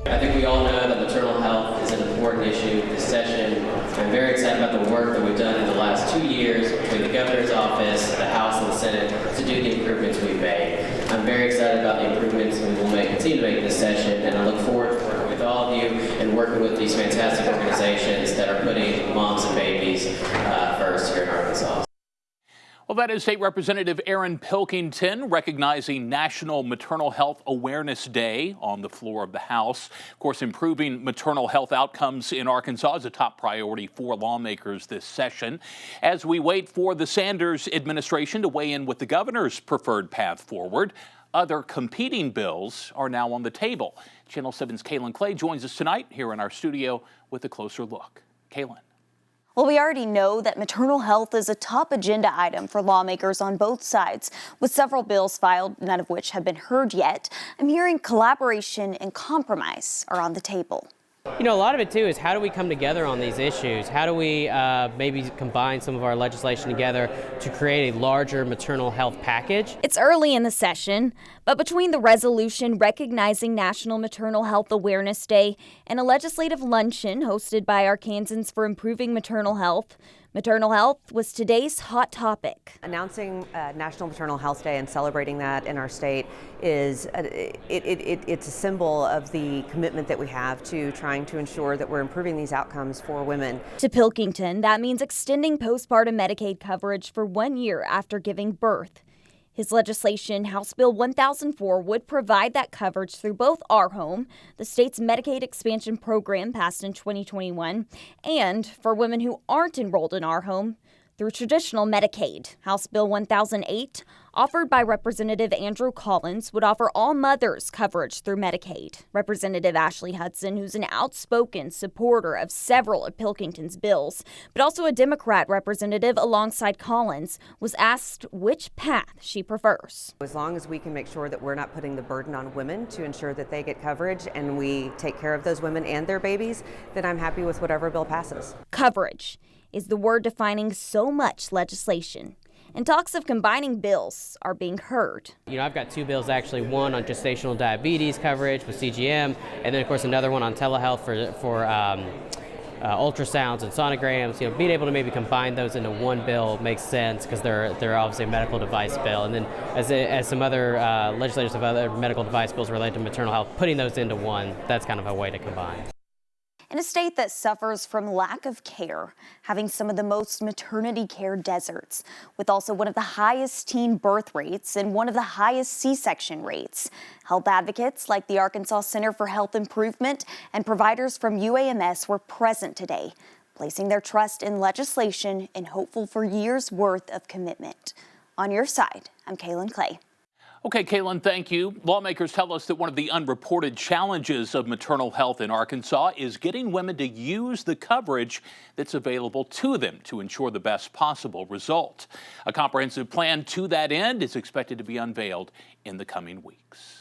I think we all know that maternal health is an important issue this session. I'm very excited about the work that we've done in the last 2 years between the governor's office, the House, and the Senate to do the improvements we've made. I'm very excited about the improvements we will continue to make this session, and I look forward to working with all of you and working with these fantastic organizations that are putting moms and babies first here in Arkansas. Well, that is State Representative Erin Pilkington recognizing National Maternal Health Awareness Day on the floor of the House. Of course, improving maternal health outcomes in Arkansas is a top priority for lawmakers this session. As we wait for the Sanders administration to weigh in with the governor's preferred path forward, other competing bills are now on the table. Channel 7's Kaylin Clay joins us tonight here in our studio with a closer look. Kaylin. Well, we already know that maternal health is a top agenda item for lawmakers on both sides, with several bills filed, none of which have been heard yet. I'm hearing collaboration and compromise are on the table. You know, a lot of it, too, is how do we come together on these issues? How do we maybe combine some of our legislation together to create a larger maternal health package? It's early in the session, but between the resolution recognizing National Maternal Health Awareness Day and a legislative luncheon hosted by Arkansans for Improving Maternal Health was today's hot topic. Announcing National Maternal Health Day and celebrating that in our state is it's a symbol of the commitment that we have to trying to ensure that we're improving these outcomes for women. To Pilkington, that means extending postpartum Medicaid coverage for 1 year after giving birth. His legislation, House Bill 1004, would provide that coverage through both Our Home, the state's Medicaid expansion program passed in 2021, and for women who aren't enrolled in Our Home, through traditional Medicaid. House Bill 1008, offered by Representative Andrew Collins, would offer all mothers coverage through Medicaid. Representative Ashley Hudson, who's an outspoken supporter of several of Pilkington's bills, but also a Democrat representative alongside Collins, was asked which path she prefers. As long as we can make sure that we're not putting the burden on women to ensure that they get coverage and we take care of those women and their babies, then I'm happy with whatever bill passes. Coverage is the word defining so much legislation. And talks of combining bills are being heard. You know, I've got two bills actually, one on gestational diabetes coverage with CGM, and then of course another one on telehealth for ultrasounds and sonograms. You know, being able to maybe combine those into one bill makes sense because they're obviously a medical device bill. And then as some other legislators have other medical device bills related to maternal health, putting those into one, that's kind of a way to combine. In a state that suffers from lack of care, having some of the most maternity care deserts, with also one of the highest teen birth rates and one of the highest C-section rates, health advocates like the Arkansas Center for Health Improvement and providers from UAMS were present today, placing their trust in legislation and hopeful for years' worth of commitment. On your side, I'm Kaylin Clay. Okay, Kaylin, thank you. Lawmakers tell us that one of the unreported challenges of maternal health in Arkansas is getting women to use the coverage that's available to them to ensure the best possible result. A comprehensive plan to that end is expected to be unveiled in the coming weeks.